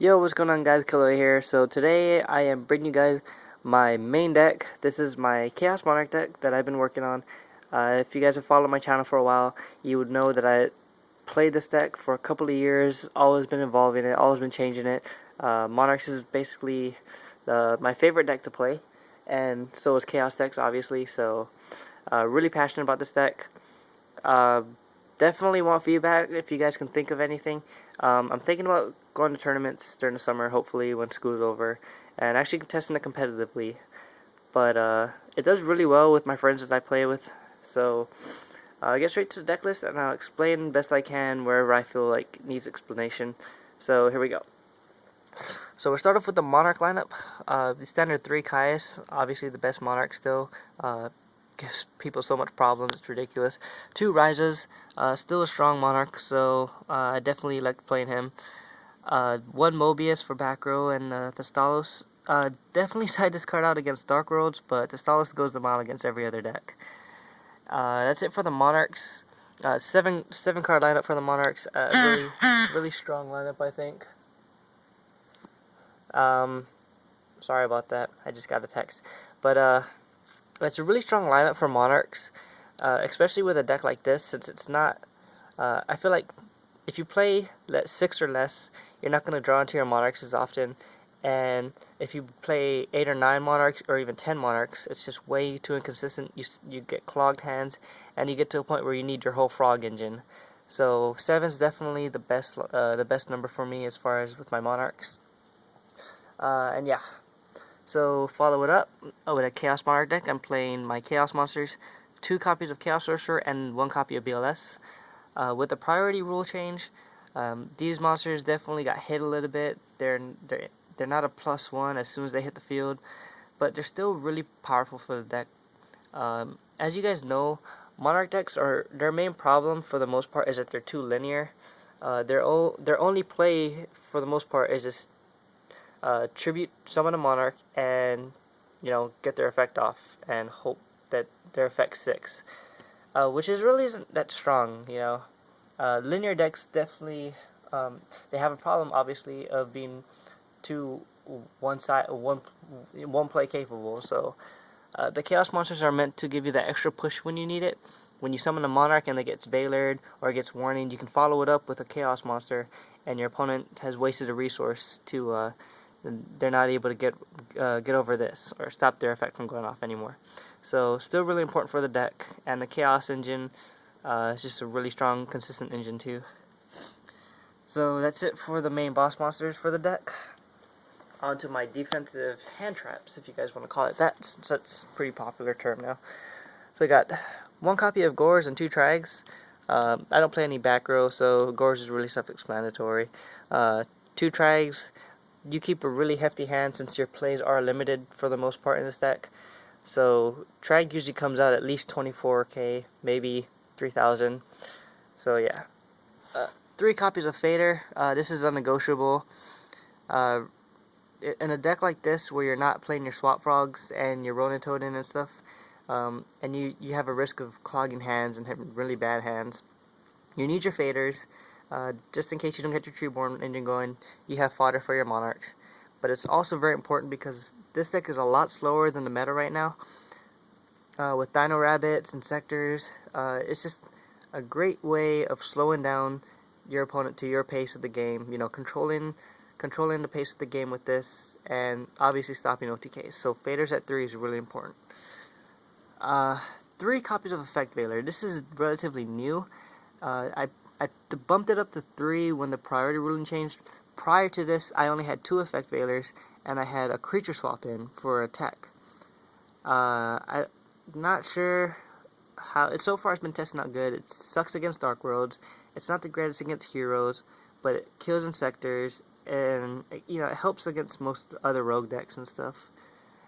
Yo, what's going on, guys? Killer here. So today I am bringing you guys my main deck. This is my Chaos Monarch deck that I've been working on. If you guys have followed my channel for a while, you would know that I played this deck for a couple of years, always been involving it, always been changing it. Monarchs is basically my favorite deck to play, and so is Chaos decks, obviously. So really passionate about this deck. Uh, Definitely want feedback if you guys can think of anything. I'm thinking about going to tournaments during the summer, hopefully when school's over, and actually testing it competitively. But it does really well with my friends that I play with. So I'll get straight to the deck list and I'll explain best I can wherever I feel like needs explanation. So here we go. So we'll start off with the Monarch lineup. The standard 3 Caius, obviously the best Monarch still. Gives people so much problems, it's ridiculous. 2 Rises, still a strong Monarch, so I definitely like playing him. 1 Mobius for back row, and Thestalos. Definitely side this card out against Dark Worlds, but Thestalos goes the mile against every other deck. That's it for the Monarchs. 7 card lineup for the Monarchs. Really strong lineup, I think. Sorry about that. I just got a text, but it's a really strong lineup for Monarchs, especially with a deck like this, since it's not. I feel like if you play 6 or less, you're not going to draw into your Monarchs as often, and if you play 8 or 9 Monarchs or even 10 Monarchs, it's just way too inconsistent. You get clogged hands, and you get to a point where you need your whole Frog engine. So 7's definitely the best number for me as far as with my Monarchs. And yeah. So follow it up with a Chaos Monarch deck. I'm playing my Chaos Monsters, 2 copies of Chaos Sorcerer, and 1 copy of BLS. With the priority rule change, these monsters definitely got hit a little bit. They're not a +1 as soon as they hit the field, but they're still really powerful for the deck. As you guys know, Monarch decks their main problem for the most part is that they're too linear. Their only play for the most part is just tribute summon a Monarch and get their effect off and hope that their effect sticks, which really isn't that strong. Linear decks definitely they have a problem, obviously, of being too one play capable. So the Chaos Monsters are meant to give you that extra push when you need it. When you summon a Monarch and it gets Veilered or it gets Warning, you can follow it up with a Chaos Monster, and your opponent has wasted a resource to they're not able to get over this or stop their effect from going off anymore. So still really important for the deck, and the Chaos engine is just a really strong, consistent engine too. So that's it for the main boss monsters for the deck. On to my defensive hand traps, if you guys want to call it that, since that's a pretty popular term now. So I got 1 copy of Gores and 2 Trags. I don't play any back row, so Gores is really self-explanatory. 2 Trags. You keep a really hefty hand since your plays are limited for the most part in this deck. So Trag usually comes out at least 24k, maybe 3,000. So yeah. 3 copies of Fader. This is unnegotiable. In a deck like this where you're not playing your Swap Frogs and your Ronin Toadin and stuff, and you have a risk of clogging hands and having really bad hands, you need your Faders. Just in case you don't get your Treeborn engine going, you have fodder for your Monarchs. But it's also very important because this deck is a lot slower than the meta right now. With Dino Rabbits and Sectors, it's just a great way of slowing down your opponent to your pace of the game. Controlling the pace of the game with this, and obviously stopping OTKs. So Faders at 3 is really important. 3 copies of Effect Veiler. This is relatively new. I bumped it up to 3 when the priority ruling changed. Prior to this, I only had 2 Effect Veilers, and I had a creature swap in for attack. I'm not sure how. So far, it's been testing out good. It sucks against Dark Worlds. It's not the greatest against heroes, but it kills Insectors, and it helps against most other rogue decks and stuff.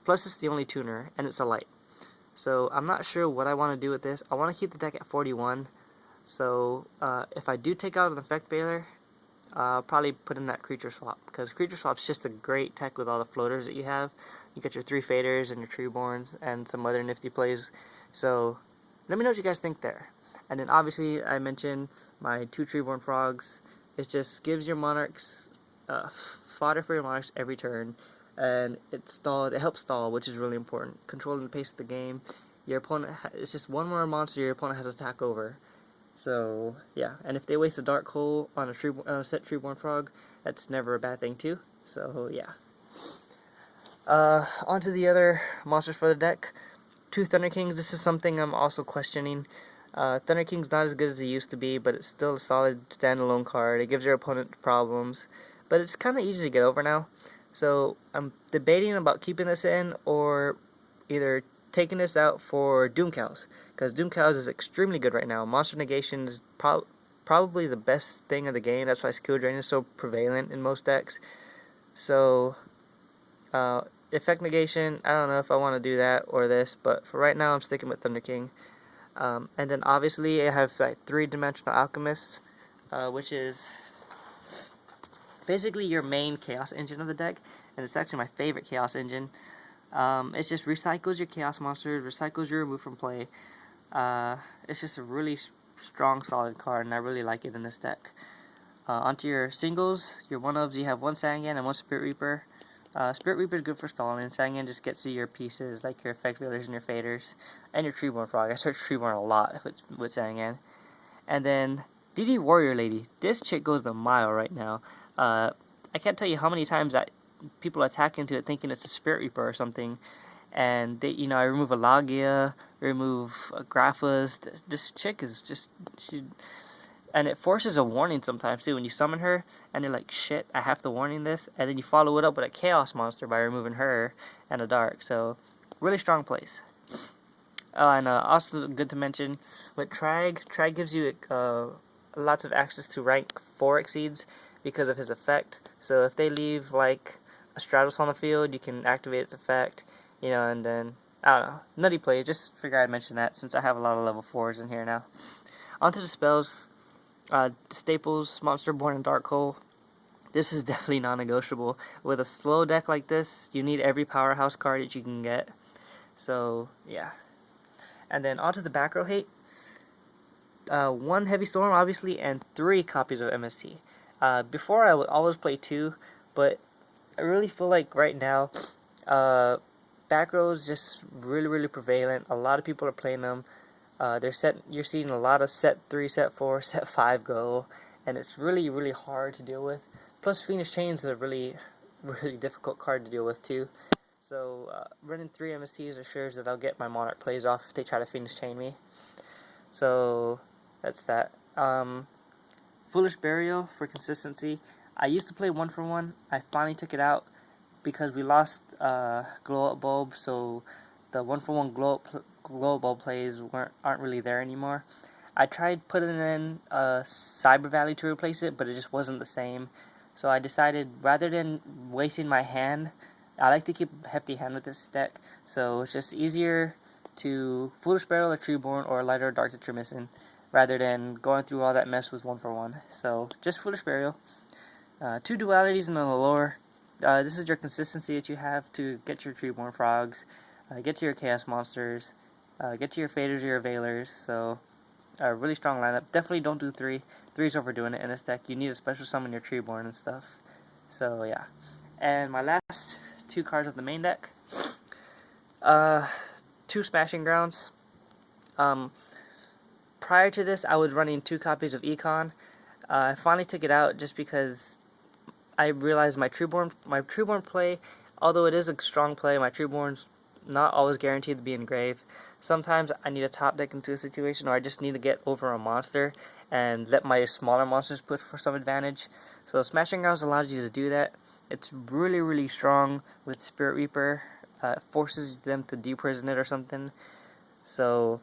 Plus, it's the only tuner, and it's a light. So I'm not sure what I want to do with this. I want to keep the deck at 41. So if I do take out an Effect Veiler, I'll probably put in that Creature Swap, because Creature Swap's just a great tech with all the floaters that you have. You get your 3 Faders and your Treeborns and some other nifty plays. So let me know what you guys think there. And then obviously I mentioned my 2 Treeborn Frogs. It just gives your Monarchs fodder for your Monarchs every turn, and it helps stall, which is really important. Controlling the pace of the game. Your opponent, it's just one more monster your opponent has to attack over. So yeah, and if they waste a Dark Hole on a set Treeborn Frog, that's never a bad thing too. So yeah. Onto the other monsters for the deck. 2 Thunder Kings. This is something I'm also questioning. Thunder King's not as good as it used to be, but it's still a solid standalone card. It gives your opponent problems, but it's kind of easy to get over now. So I'm debating about keeping this in or either taking this out for Doom Cows, because Doom Cows is extremely good right now. Monster Negation is probably the best thing of the game. That's why Skill Drain is so prevalent in most decks. So Effect Negation, I don't know if I want to do that or this, but for right now I'm sticking with Thunder King. And then obviously I have like 3-dimensional Alchemist, which is basically your main Chaos engine of the deck, and it's actually my favorite Chaos engine. It just recycles your Chaos monsters, recycles your remove from play. It's just a really strong, solid card, and I really like it in this deck. Onto your singles, your one-ofs, you have 1 Sangan and 1 Spirit Reaper. Spirit Reaper is good for stalling. Sangan just gets you your pieces, like your Effect Veilers and your Faders, and your Treeborn Frog. I search Treeborn a lot with Sangan. And then DD Warrior Lady. This chick goes the mile right now. I can't tell you how many times that people attack into it thinking it's a Spirit Reaper or something, and they, I remove a Lagia, remove Graphas. This chick is just and it forces a warning sometimes too when you summon her, and you're like, shit, I have to warning this, and then you follow it up with a Chaos monster by removing her and a Dark. So really strong plays. And also good to mention with Trag gives you lots of access to rank 4 exceeds because of his effect. So if they leave like a Stratos on the field, you can activate its effect, and then I don't know, nutty play. Just figure I'd mention that since I have a lot of level 4s in here now. Onto the spells. Staples, Monster Born, and Dark Hole. This is definitely non-negotiable. With a slow deck like this, you need every powerhouse card that you can get. So yeah. And then onto the back row hate. 1 Heavy Storm, obviously, and 3 copies of MST. Before I would always play 2, but I really feel like right now, back row is just really, really prevalent. A lot of people are playing them. You're seeing a lot of set 3, set 4, set 5 go, and it's really, really hard to deal with. Plus, Phoenix Chains is a really, really difficult card to deal with too. So, running 3 MSTs assures that I'll get my Monarch plays off if they try to Phoenix Chain me. So, that's that. Foolish Burial for consistency. I used to play 1 for 1. I finally took it out because we lost Glow Up Bulb, so the 1 for 1 glow up bulb plays aren't really there anymore. I tried putting in Cyber Valley to replace it, but it just wasn't the same. So I decided, rather than wasting my hand, I like to keep a hefty hand with this deck. So it's just easier to Foolish Barrel or Treeborn or Lighter or Dark that you're missing, rather than going through all that mess with 1 for 1. So just Foolish Burial. 2 dualities in the lore. This is your consistency that you have to get your Treeborn Frogs, get to your Chaos Monsters, get to your Faders or your Veilers. So a really strong lineup. Definitely don't do 3. 3's overdoing it in this deck. You need a special summon your Treeborn and stuff. So yeah. And my last 2 cards of the main deck. 2 Smashing Grounds. Prior to this, I was running 2 copies of Econ. I finally took it out just because I realized my Treeborn play, although it is a strong play, my Treeborn's not always guaranteed to be engraved. Sometimes I need a top deck into a situation, or I just need to get over a monster and let my smaller monsters push for some advantage. So Smashing Grounds allows you to do that. It's really, really strong with Spirit Reaper. It forces them to deprison it or something. So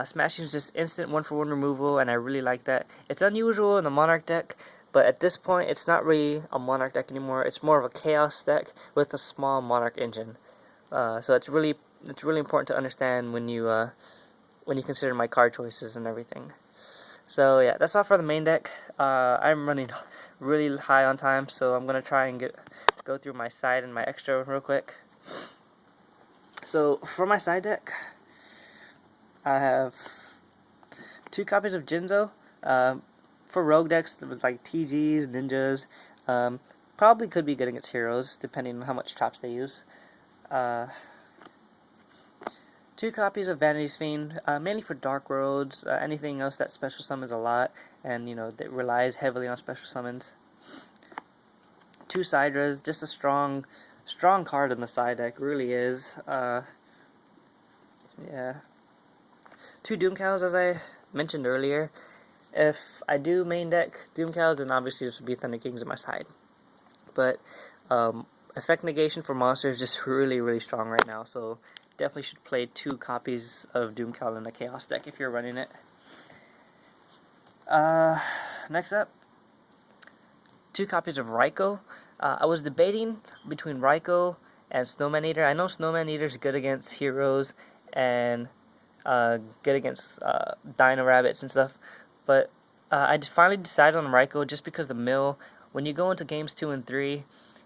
Smashing is just instant 1 for 1 removal, and I really like that. It's unusual in the Monarch deck, but at this point it's not really a Monarch deck anymore. It's more of a Chaos deck with a small Monarch engine. So it's really important to understand when you consider my card choices and everything. So yeah, that's all for the main deck. I'm running really high on time, so I'm gonna try and go through my side and my extra real quick. So for my side deck, I have 2 copies of Jinzo. For rogue decks with like TGs, ninjas, Probably could be good against heroes, depending on how much traps they use. 2 copies of Vanity's Fiend, mainly for Dark Roads, anything else that special summons a lot, and, that relies heavily on special summons. 2 Sidras, just a strong card in the side deck, really is. Yeah. 2 Doom Cows, as I mentioned earlier. If I do main deck Doom Cows, then obviously this would be Thunder Kings on my side. But effect negation for monsters is just really strong right now, so definitely should play 2 copies of Doom Cowl in the Chaos deck if you're running it. Next up, 2 copies of Raikou. I was debating between Raikou and Snowman Eater. I know Snowman Eater is good against heroes and good against Dino Rabbits and stuff, but I just finally decided on Raikou just because the mill, when you go into games 2 and 3,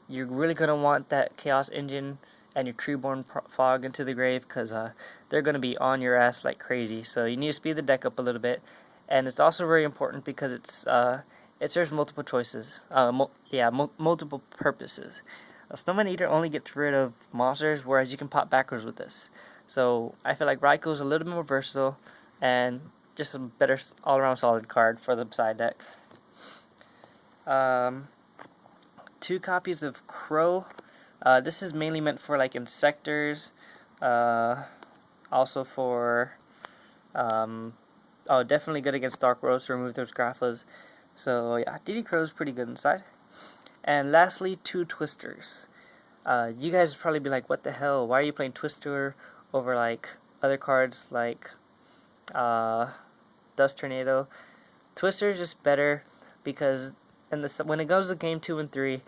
you're really going to want that Chaos Engine and your Treeborn Fog into the grave, because they're going to be on your ass like crazy. So you need to speed the deck up a little bit, and it's also very important because it serves multiple choices. Multiple purposes. A Snowman Eater only gets rid of monsters, whereas you can pop backwards with this. So I feel like Raikou is a little bit more versatile, and just a better all-around solid card for the side deck. 2 copies of Crow. This is mainly meant for like Insectors, also for, definitely good against Dark Roads to remove those Graphas. So yeah, DD Crow is pretty good inside. And lastly, 2 Twisters. You guys would probably be like, what the hell, why are you playing Twister over like other cards like Dust Tornado? Twister is just better because when it goes to game 2 and 3,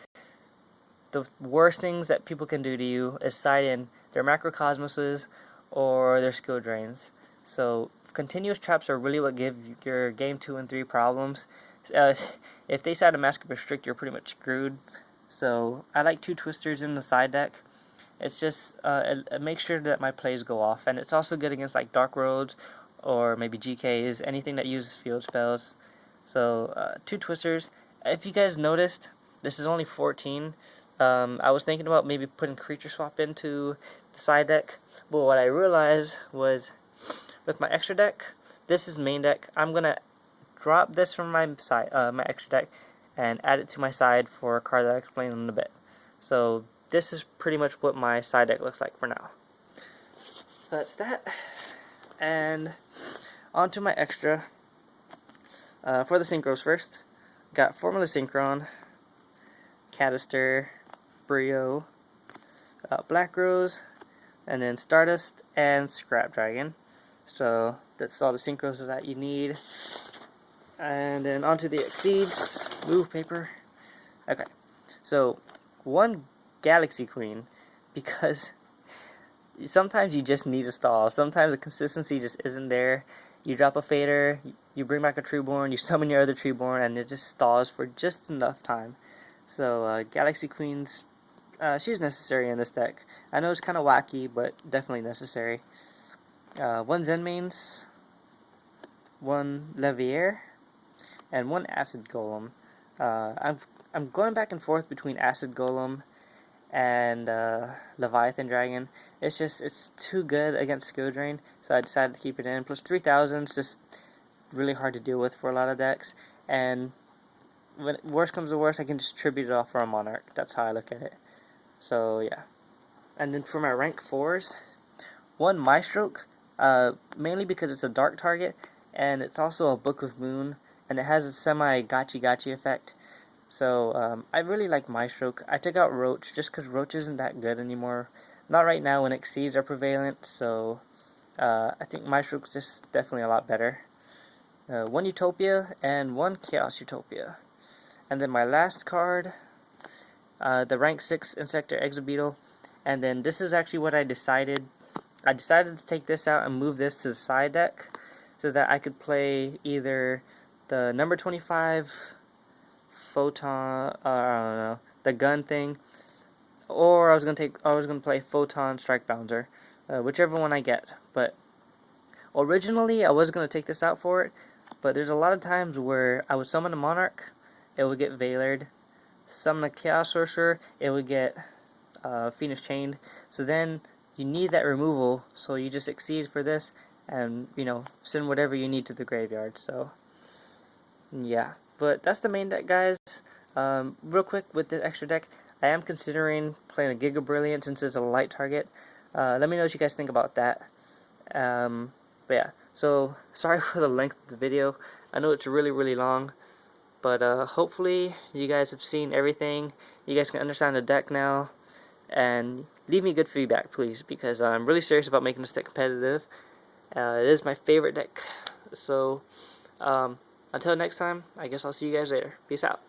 the worst things that people can do to you is side in their Macrocosmoses or their skill drains. So continuous traps are really what give your game 2 and 3 problems. If they side a Mask of Restrict, you're pretty much screwed. So I like 2 Twisters in the side deck. It's just it makes sure that my plays go off, and it's also good against like Dark Roads or maybe GKs, anything that uses field spells. So 2 Twisters. If you guys noticed, this is only 14. I was thinking about maybe putting Creature Swap into the side deck, but what I realized was with my extra deck, this is main deck. I'm gonna drop this from my side, my extra deck, and add it to my side for a card that I'll explain in a bit. So this is pretty much what my side deck looks like for now. That's that. And on to my extra. For the Synchros first, got Formula Synchron, Canister, Brio, Black Rose, and then Stardust and Scrap Dragon. So that's all the Synchros that you need. And then onto the Exceeds, move paper. Okay, so 1 Galaxy Queen, because sometimes you just need a stall. Sometimes the consistency just isn't there. You drop a Fader, you bring back a Treeborn, you summon your other Treeborn, and it just stalls for just enough time. So Galaxy Queen's, she's necessary in this deck. I know it's kind of wacky, but definitely necessary. 1 Zenmaines, 1 Levier, and 1 Acid Golem. I'm going back and forth between Acid Golem and Leviathan Dragon. It's too good against Skill Drain, so I decided to keep it in. Plus 3,000 is just really hard to deal with for a lot of decks, and when worst comes to worst, I can just tribute it off for a Monarch. That's how I look at it. So yeah. And then for my rank 4s, 1 Maestroke, mainly because it's a dark target, and it's also a Book of Moon, and it has a semi-gotchi effect. So I really like Maestroke. I took out Roach just because Roach isn't that good anymore. Not right now when Exceeds are prevalent, so I think Maestroke's just definitely a lot better. 1 Utopia and 1 Chaos Utopia. And then my last card, the rank 6 Insector Exobeetle. And then this is actually what I decided. I decided to take this out and move this to the side deck so that I could play either the number 25 Photon, I don't know, the gun thing, or I was gonna play Photon Strike Bouncer, whichever one I get. But originally I was gonna take this out for it, but there's a lot of times where I would summon a Monarch, it would get Veilered, summon a Chaos Sorcerer, it would get Phoenix Chained. So then you need that removal, so you just exceed for this, and you know, send whatever you need to the graveyard. So yeah, but that's the main deck, guys. Real quick with the extra deck, I am considering playing a Giga Brilliant since it's a light target. Let me know what you guys think about that. But yeah, so sorry for the length of the video. I know it's really long, but hopefully you guys have seen everything. You guys can understand the deck now, and leave me good feedback, please, because I'm really serious about making this deck competitive. It is my favorite deck. So until next time, I guess I'll see you guys later. Peace out.